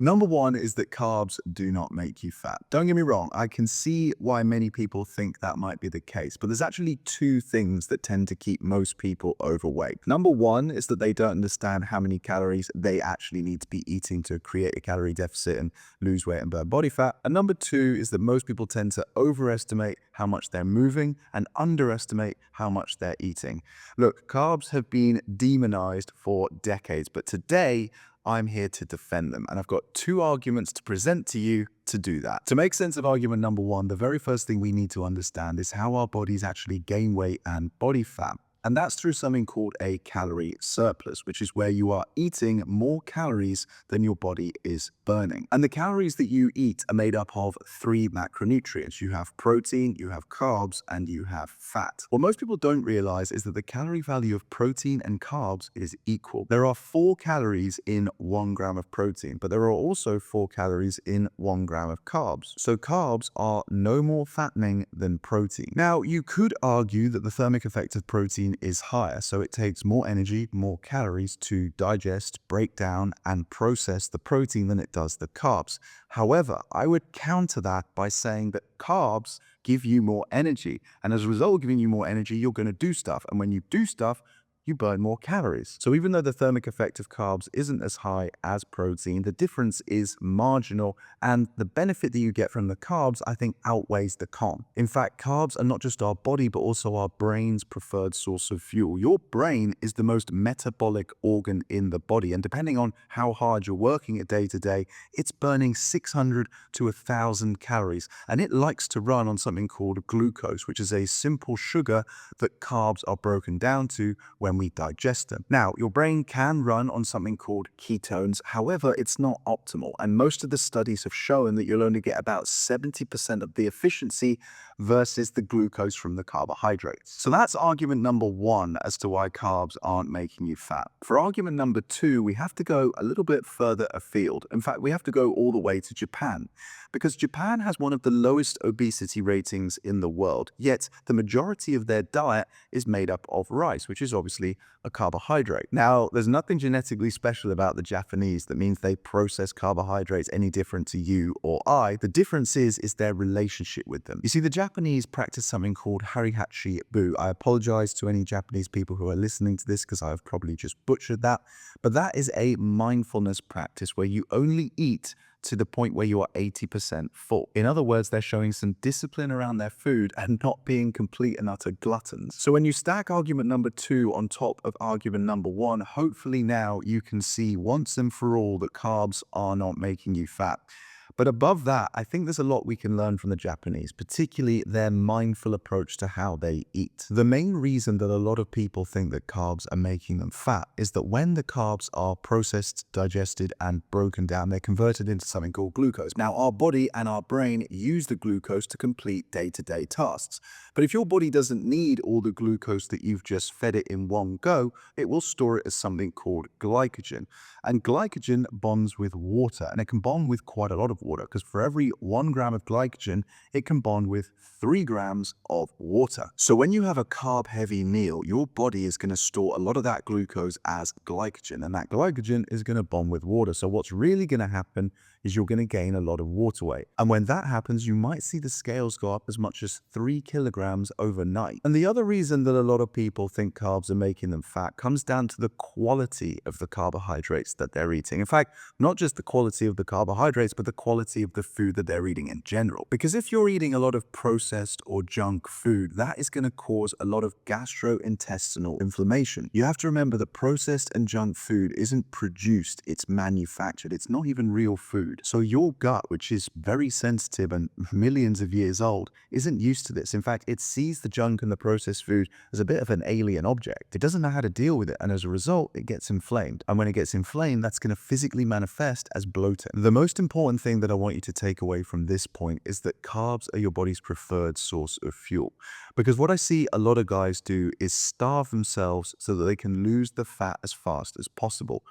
Number one is that carbs do not make you fat. Don't get me wrong, I can see why many people think that might be the case, but there's actually two things that tend to keep most people overweight. Number one is that they don't understand how many calories they actually need to be eating to create a calorie deficit and lose weight and burn body fat. And number two is that most people tend to overestimate how much they're moving and underestimate how much they're eating. Look, carbs have been demonized for decades, but today, I'm here to defend them. And I've got two arguments to present to you to do that. To make sense of argument number one, the very first thing we need to understand is how our bodies actually gain weight and body fat. And that's through something called a calorie surplus, which is where you are eating more calories than your body is burning. And the calories that you eat are made up of three macronutrients. You have protein, you have carbs, and you have fat. What most people don't realize is that the calorie value of protein and carbs is equal. There are 4 calories in 1 gram of protein, but there are also 4 calories in 1 gram of carbs. So carbs are no more fattening than protein. Now, you could argue that the thermic effect of protein is higher, so it takes more energy, more calories to digest, break down, and process the protein than it does the carbs. However, I would counter that by saying that carbs give you more energy, and as a result of giving you more energy, you're going to do stuff, and when you do stuff, you burn more calories. So even though the thermic effect of carbs isn't as high as protein, the difference is marginal, and the benefit that you get from the carbs, I think, outweighs the con. In fact, carbs are not just our body, but also our brain's preferred source of fuel. Your brain is the most metabolic organ in the body, and depending on how hard you're working it day to day, it's burning 600 to 1,000 calories, and it likes to run on something called glucose, which is a simple sugar that carbs are broken down to when we digest them. Now, your brain can run on something called ketones. However, it's not optimal. And most of the studies have shown that you'll only get about 70% of the efficiency versus the glucose from the carbohydrates. So that's argument number one as to why carbs aren't making you fat. For argument number two, we have to go a little bit further afield. In fact, we have to go all the way to Japan, because Japan has one of the lowest obesity ratings in the world, yet the majority of their diet is made up of rice, which is obviously a carbohydrate. Now, there's nothing genetically special about the Japanese that means they process carbohydrates any different to you or I. The difference is their relationship with them. You see, the Japanese practice something called harihachi bu. I apologize to any Japanese people who are listening to this because I've probably just butchered that, but that is a mindfulness practice where you only eat to the point where you are 80% full. In other words, they're showing some discipline around their food and not being complete and utter gluttons. So when you stack argument number two on top of argument number one, hopefully now you can see once and for all that carbs are not making you fat. But above that, I think there's a lot we can learn from the Japanese, particularly their mindful approach to how they eat. The main reason that a lot of people think that carbs are making them fat is that when the carbs are processed, digested, and broken down, they're converted into something called glucose. Now, our body and our brain use the glucose to complete day-to-day tasks. But if your body doesn't need all the glucose that you've just fed it in one go, it will store it as something called glycogen. And glycogen bonds with water, and it can bond with quite a lot of water, because for every 1 gram of glycogen, it can bond with 3 grams of water. So when you have a carb-heavy meal, your body is going to store a lot of that glucose as glycogen, and that glycogen is going to bond with water. So what's really going to happen is you're going to gain a lot of water weight. And when that happens, you might see the scales go up as much as 3 kilograms overnight. And the other reason that a lot of people think carbs are making them fat comes down to the quality of the carbohydrates that they're eating. In fact, not just the quality of the carbohydrates, but the quality of the food that they're eating in general. Because if you're eating a lot of processed or junk food, that is going to cause a lot of gastrointestinal inflammation. You have to remember that processed and junk food isn't produced, it's manufactured. It's not even real food. So your gut, which is very sensitive and millions of years old, isn't used to this. In fact, it sees the junk and the processed food as a bit of an alien object. It doesn't know how to deal with it, and as a result, it gets inflamed. And when it gets inflamed, that's going to physically manifest as bloating. The most important thing that I want you to take away from this point is that carbs are your body's preferred source of fuel. Because what I see a lot of guys do is starve themselves so that they can lose the fat as fast as possible.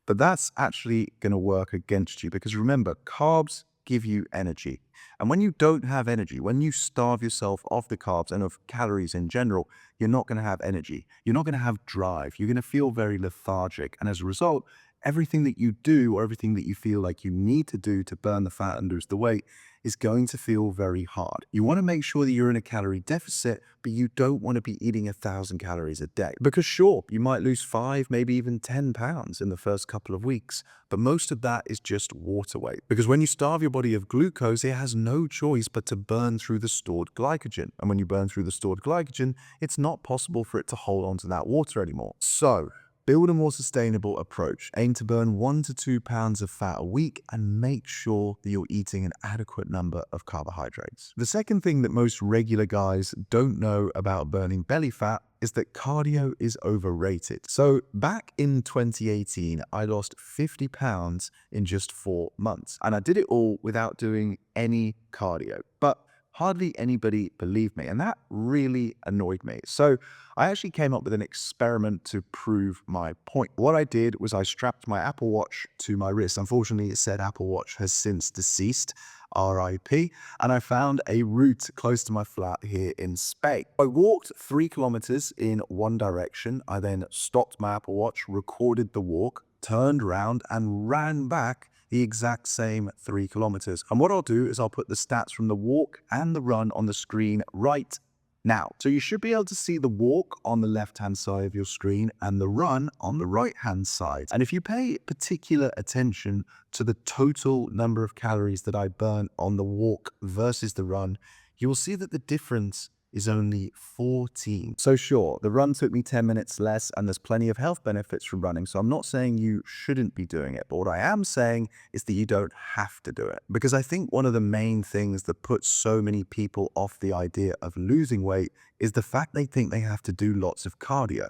But that's actually going to work against you, because remember, carbs give you energy. And when you don't have energy, when you starve yourself of the carbs and of calories in general, you're not going to have energy. You're not going to have drive. You're going to feel very lethargic. And as a result, everything that you do or everything that you feel like you need to do to burn the fat and lose the weight is going to feel very hard. You want to make sure that you're in a calorie deficit, but you don't want to be eating 1,000 calories a day. Because sure, you might lose 5, maybe even 10 pounds in the first couple of weeks, but most of that is just water weight. Because when you starve your body of glucose, it has no choice but to burn through the stored glycogen. And when you burn through the stored glycogen, it's not possible for it to hold on to that water anymore. So, build a more sustainable approach. Aim to burn 1 to 2 pounds of fat a week and make sure that you're eating an adequate number of carbohydrates. The second thing that most regular guys don't know about burning belly fat is that cardio is overrated. So back in 2018, I lost 50 pounds in just 4 months. And I did it all without doing any cardio. But hardly anybody believed me, and that really annoyed me. So I actually came up with an experiment to prove my point. What I did was I strapped my Apple Watch to my wrist. Unfortunately, it said Apple Watch has since deceased, RIP, and I found a route close to my flat here in Spain. I walked 3 kilometers in one direction. I then stopped my Apple Watch, recorded the walk, turned around and ran back the exact same 3 kilometers. And what I'll do is I'll put the stats from the walk and the run on the screen right now. So you should be able to see the walk on the left-hand side of your screen and the run on the right-hand side. And if you pay particular attention to the total number of calories that I burn on the walk versus the run, you will see that the difference is only 14. So sure, the run took me 10 minutes less and there's plenty of health benefits from running. So I'm not saying you shouldn't be doing it, but what I am saying is that you don't have to do it. Because I think one of the main things that puts so many people off the idea of losing weight is the fact they think they have to do lots of cardio.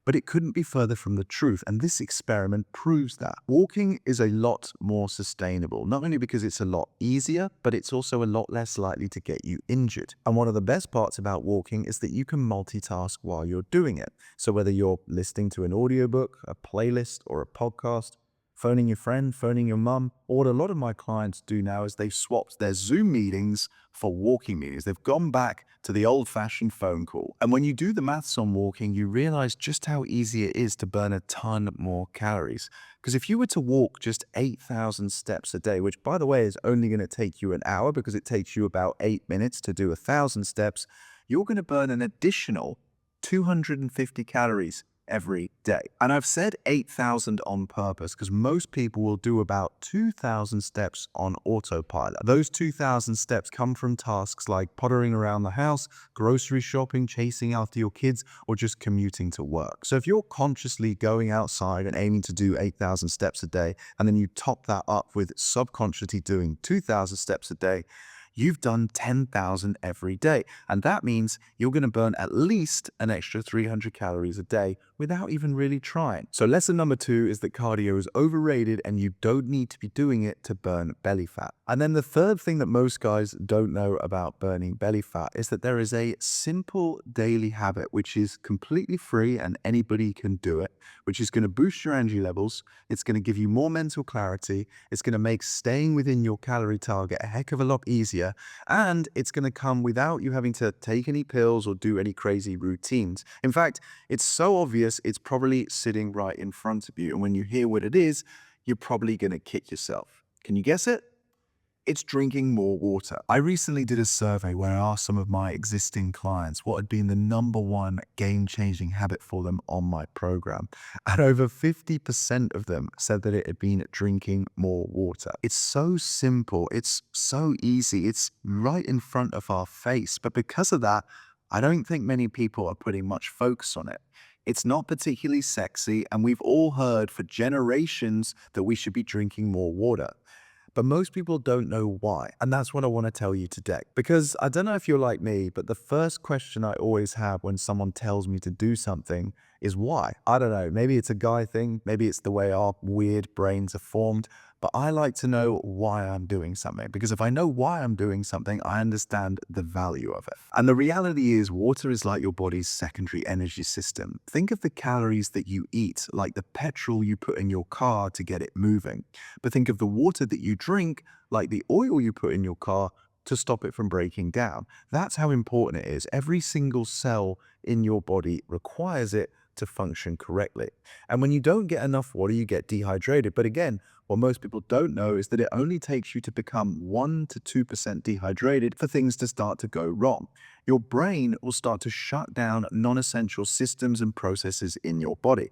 But it couldn't be further from the truth, and this experiment proves that. Walking is a lot more sustainable, not only because it's a lot easier, but it's also a lot less likely to get you injured. And one of the best parts about walking is that you can multitask while you're doing it. So whether you're listening to an audiobook, a playlist, or a podcast, phoning your friend, phoning your mum, or what a lot of my clients do now is they've swapped their Zoom meetings for walking meetings. They've gone back to the old-fashioned phone call. And when you do the maths on walking, you realize just how easy it is to burn a ton more calories. Because if you were to walk just 8,000 steps a day, which by the way is only going to take you an hour because it takes you about 8 minutes to do 1,000 steps, you're going to burn an additional 250 calories every day. And I've said 8,000 on purpose because most people will do about 2,000 steps on autopilot. Those 2,000 steps come from tasks like pottering around the house, grocery shopping, chasing after your kids, or just commuting to work. So if you're consciously going outside and aiming to do 8,000 steps a day, and then you top that up with subconsciously doing 2,000 steps a day, you've done 10,000 every day. And that means you're going to burn at least an extra 300 calories a day without even really trying. So lesson number 2 is that cardio is overrated and you don't need to be doing it to burn belly fat. And then the third thing that most guys don't know about burning belly fat is that there is a simple daily habit which is completely free and anybody can do it, which is going to boost your energy levels. It's going to give you more mental clarity. It's going to make staying within your calorie target a heck of a lot easier. And it's going to come without you having to take any pills or do any crazy routines. In fact, it's so obvious, it's probably sitting right in front of you. And when you hear what it is, you're probably going to kick yourself. Can you guess it? It's drinking more water. I recently did a survey where I asked some of my existing clients what had been the #1 game-changing habit for them on my program. And over 50% of them said that it had been drinking more water. It's so simple. It's so easy. It's right in front of our face. But because of that, I don't think many people are putting much focus on it. It's not particularly sexy, and we've all heard for generations that we should be drinking more water. But most people don't know why. And that's what I want to tell you today. Because I don't know if you're like me, but the first question I always have when someone tells me to do something is why? I don't know. Maybe it's a guy thing. Maybe it's the way our weird brains are formed. But I like to know why I'm doing something, because if I know why I'm doing something, I understand the value of it. And the reality is water is like your body's secondary energy system. Think of the calories that you eat like the petrol you put in your car to get it moving. But think of the water that you drink like the oil you put in your car to stop it from breaking down. That's how important it is. Every single cell in your body requires it to function correctly. And when you don't get enough water, you get dehydrated. But again, what most people don't know is that it only takes you to become 1 to 2% dehydrated for things to start to go wrong. Your brain will start to shut down non-essential systems and processes in your body.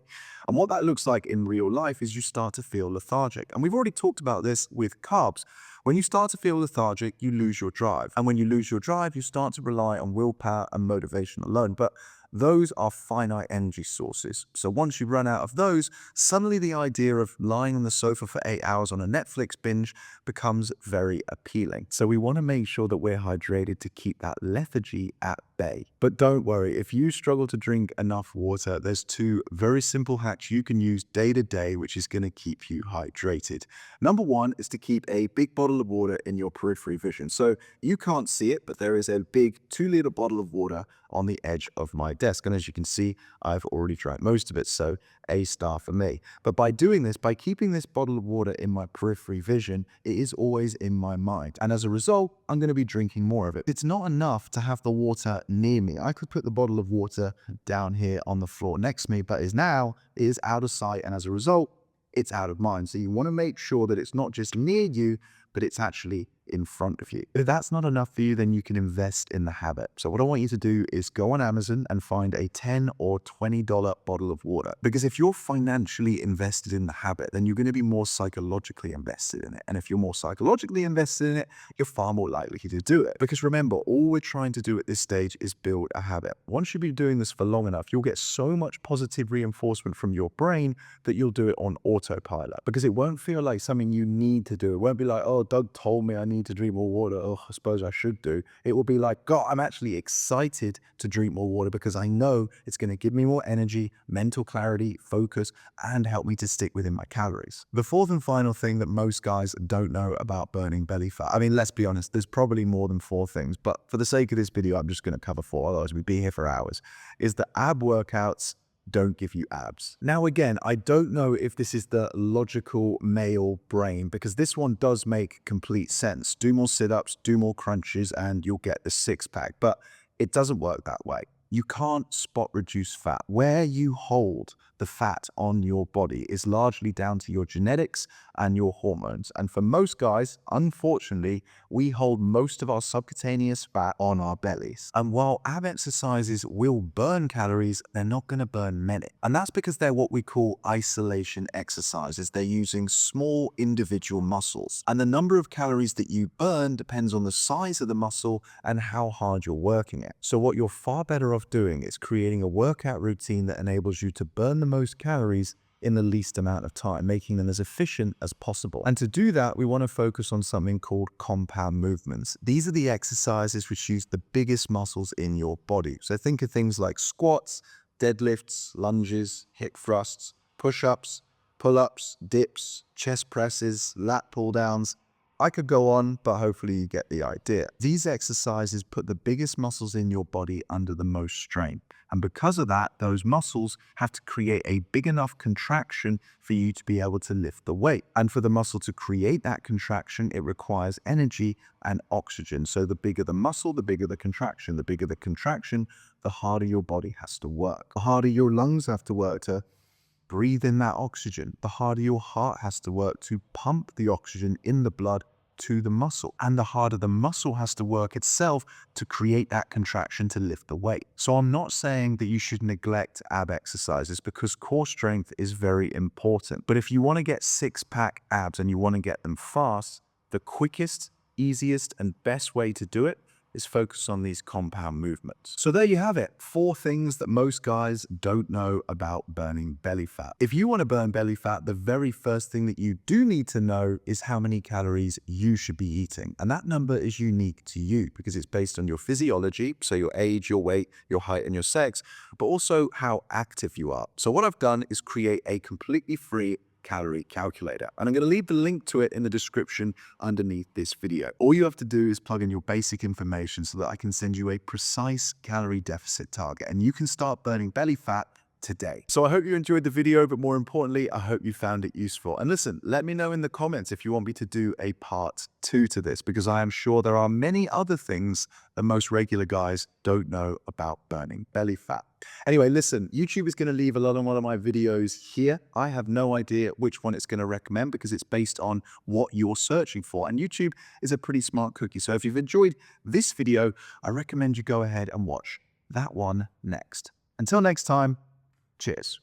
And what that looks like in real life is you start to feel lethargic. And we've already talked about this with carbs. When you start to feel lethargic, you lose your drive. And when you lose your drive, you start to rely on willpower and motivation alone. But those are finite energy sources. So once you run out of those, suddenly the idea of lying on the sofa for 8 hours on a Netflix binge becomes very appealing. So we want to make sure that we're hydrated to keep that lethargy at bay. But don't worry, if you struggle to drink enough water, there's 2 very simple hacks you can use day to day, which is going to keep you hydrated. Number 1 is to keep a big bottle of water in your periphery vision. So you can't see it, but there is a big 2-liter bottle of water on the edge of my desk. And as you can see, I've already drank most of it, so A star for me. But by doing this, by keeping this bottle of water in my periphery vision, it is always in my mind. And as a result, I'm going to be drinking more of it. It's not enough to have the water near me. I could put the bottle of water down here on the floor next to me, but it is out of sight. And as a result, it's out of mind. So you want to make sure that it's not just near you, but it's actually in front of you. If that's not enough for you, then you can invest in the habit. So what I want you to do is go on Amazon and find a $10 or $20 bottle of water. Because if you're financially invested in the habit, then you're going to be more psychologically invested in it. And if you're more psychologically invested in it, you're far more likely to do it. Because remember, all we're trying to do at this stage is build a habit. Once you've been doing this for long enough, you'll get so much positive reinforcement from your brain that you'll do it on autopilot. Because it won't feel like something you need to do. It won't be like, oh, Doug told me I need to drink more water. Oh, I suppose I should do. It will be like, God, I'm actually excited to drink more water because I know it's going to give me more energy, mental clarity, focus, and help me to stick within my calories. The 4th and final thing that most guys don't know about burning belly fat, I mean, let's be honest, there's probably more than 4 things, but for the sake of this video, I'm just going to cover 4, otherwise we'd be here for hours, is that ab workouts don't give you abs. Now, again, I don't know if this is the logical male brain, because this one does make complete sense. Do more sit-ups, do more crunches, and you'll get the 6-pack, but it doesn't work that way. You can't spot reduce fat. Where you hold the fat on your body is largely down to your genetics and your hormones. And for most guys, unfortunately, we hold most of our subcutaneous fat on our bellies. And while ab exercises will burn calories, they're not going to burn many. And that's because they're what we call isolation exercises. They're using small individual muscles. And the number of calories that you burn depends on the size of the muscle and how hard you're working it. So what you're far better off doing is creating a workout routine that enables you to burn the most calories in the least amount of time, making them as efficient as possible. And to do that, we want to focus on something called compound movements. These are the exercises which use the biggest muscles in your body. So think of things like squats, deadlifts, lunges, hip thrusts, push-ups, pull-ups, dips, chest presses, lat pull-downs. I could go on, but hopefully you get the idea. These exercises put the biggest muscles in your body under the most strain. And because of that, those muscles have to create a big enough contraction for you to be able to lift the weight. And for the muscle to create that contraction, it requires energy and oxygen. So the bigger the muscle, the bigger the contraction. The bigger the contraction, the harder your body has to work. The harder your lungs have to work to breathe in that oxygen. The harder your heart has to work to pump the oxygen in the blood to the muscle. And the harder the muscle has to work itself to create that contraction to lift the weight. So I'm not saying that you should neglect ab exercises, because core strength is very important. But if you want to get 6-pack abs and you want to get them fast, the quickest, easiest, and best way to do it is focus on these compound movements. So there you have it, 4 things that most guys don't know about burning belly fat. If you want to burn belly fat, the very first thing that you do need to know is how many calories you should be eating. And that number is unique to you because it's based on your physiology, so your age, your weight, your height, and your sex, but also how active you are. So what I've done is create a completely free calorie calculator, and I'm going to leave the link to it in the description underneath this video. All you have to do is plug in your basic information so that I can send you a precise calorie deficit target, and you can start burning belly fat today. So I hope you enjoyed the video, but more importantly, I hope you found it useful. And listen, let me know in the comments if you want me to do a part 2 to this, because I am sure there are many other things that most regular guys don't know about burning belly fat. Anyway, listen, YouTube is going to leave a lot of one of my videos here. I have no idea which one it's going to recommend because it's based on what you're searching for. And YouTube is a pretty smart cookie. So if you've enjoyed this video, I recommend you go ahead and watch that one next. Until next time, cheers.